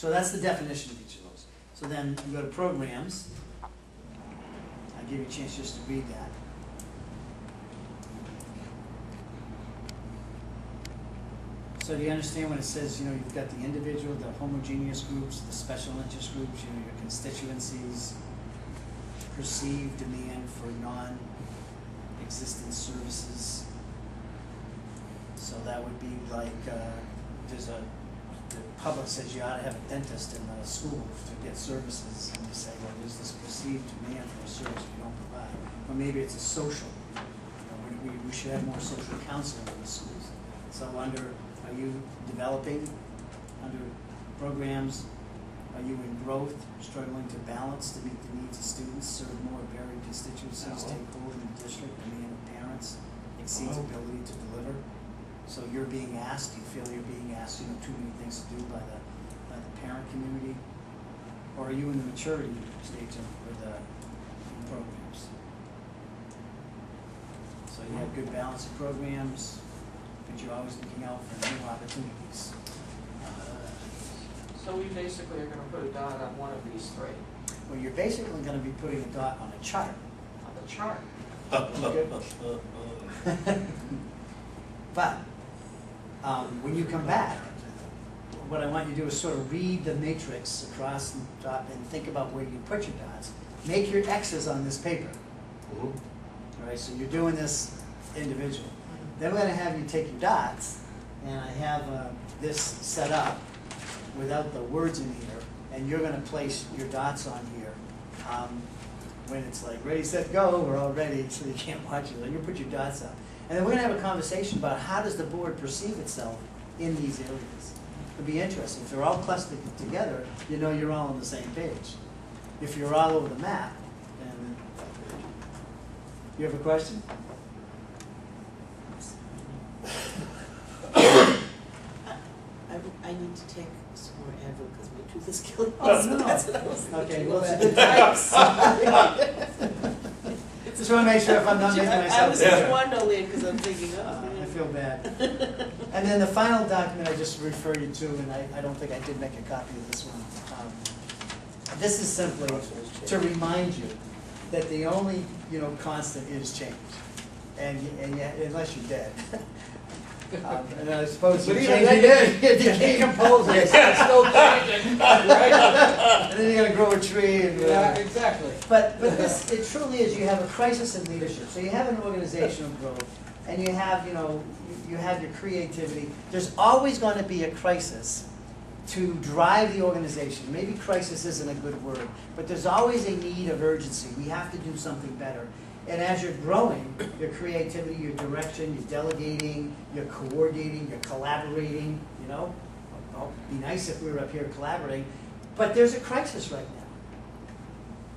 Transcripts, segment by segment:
So that's the definition of each of those. So then you go to programs. I'll give you a chance just to read that. So do you understand when it says, you've got the individual, the homogeneous groups, the special interest groups, your constituencies, perceived demand for non-existent services. So that would be like, the public says you ought to have a dentist in the school to get services, and you say, well, there's this perceived demand for a service we don't provide. Or maybe it's a social. We should have more social counseling in the schools. So are you developing under programs? Are you in growth, struggling to balance to meet the needs of students, serve more varied constituencies, take hold in the district, demand of parents, exceeds ability to deliver? So you're being asked, you feel you're being asked, too many things to do by the parent community? Or are you in the maturity stage of the programs? So you have good balance of programs, but you're always looking out for new opportunities. So we basically are going to put a dot on one of these three. Well, you're basically going to be putting a dot on a chart. On the chart. But when you come back, what I want you to do is sort of read the matrix across the top and think about where you put your dots. Make your X's on this paper. All right, so you're doing this individual. Then we're going to have you take your dots, and I have this set up without the words in here, and you're going to place your dots on here. When it's like ready, set, go, we're all ready, so you can't watch it. Then you put your dots up. And then we're going to have a conversation about how does the board perceive itself in these areas. It'll be interesting. If they're all clustered together, you're all on the same page. If you're all over the map, then... You have a question? I need to take some more Advil because my tooth is killing me. Oh, no. That's what I was thinking. Okay, well, it's a good time. Just want to make sure if I'm not making myself I was just wondering because I'm thinking, I feel bad. And then the final document I just refer you to, and I don't think I did make a copy of this one. This is simply to remind you that the only constant is change, and yet, unless you're dead. And I suppose you decompose it. It's still changing, right? And then you're going to grow a tree. And yeah, exactly. But this, it truly is. You have a crisis in leadership. So you have an organizational growth, and you have you have your creativity. There's always going to be a crisis to drive the organization. Maybe crisis isn't a good word, but there's always a need of urgency. We have to do something better. And as you're growing, your creativity, your direction, your delegating, your coordinating, your collaborating, well, it'd be nice if we were up here collaborating, but there's a crisis right now.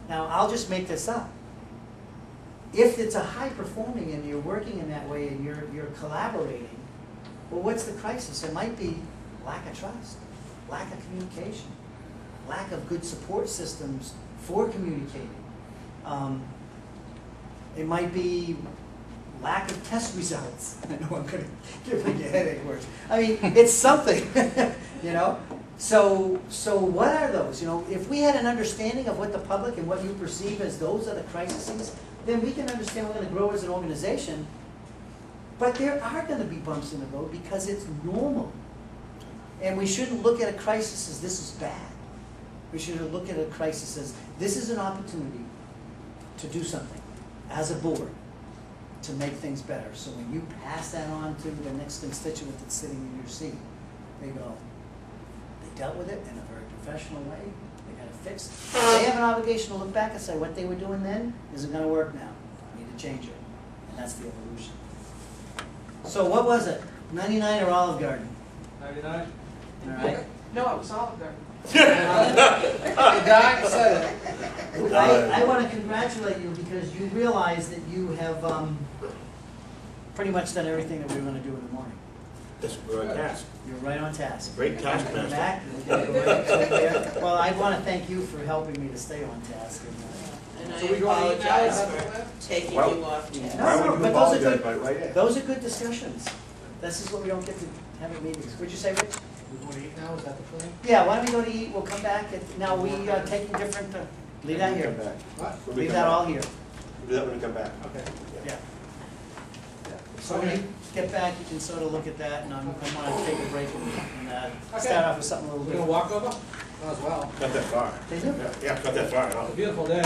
Now, I'll just make this up. If it's a high performing and you're working in that way and you're collaborating, well, what's the crisis? It might be lack of trust, lack of communication, lack of good support systems for communicating. It might be lack of test results. I know I'm going to give you a headache words. I mean, it's something, So what are those? If we had an understanding of what the public and what you perceive as those are the crises, then we can understand we're going to grow as an organization. But there are going to be bumps in the road because it's normal. And we shouldn't look at a crisis as this is bad. We should look at a crisis as this is an opportunity to do something as a board to make things better. So when you pass that on to the next constituent that's sitting in your seat, they go, they dealt with it in a very professional way, they got it fixed. They have an obligation to look back and say what they were doing then isn't going to work now. We need to change it. And that's the evolution. So what was it? 99 or Olive Garden? 99. All right. No, it was Olive Garden. I want to congratulate you because you realize that you have pretty much done everything that we were going to do in the morning. Yes, we're on task. You're right on task. Great task, We're Master. back. We're gonna go right to there. Well, I want to thank you for helping me to stay on task. And I So we go on apologize email? for taking Well, you off task. No, Why would you but apologize by writing? those are good discussions. This is what we don't get to have at meetings. Would you say, Rich? We going to eat now, is that the plan? Yeah, why don't we go to eat, we'll come back, now we are taking different, leave that here, Come back. What? When we leave come that back. all here, We'll do that when we come back. Okay. yeah. So when you get back, you can sort of look at that, and I wanna take a break and, start off with something a little We're bit. gonna walk over? Might as well. Not that far. Did you? Yeah, not that far at all. It's a beautiful day.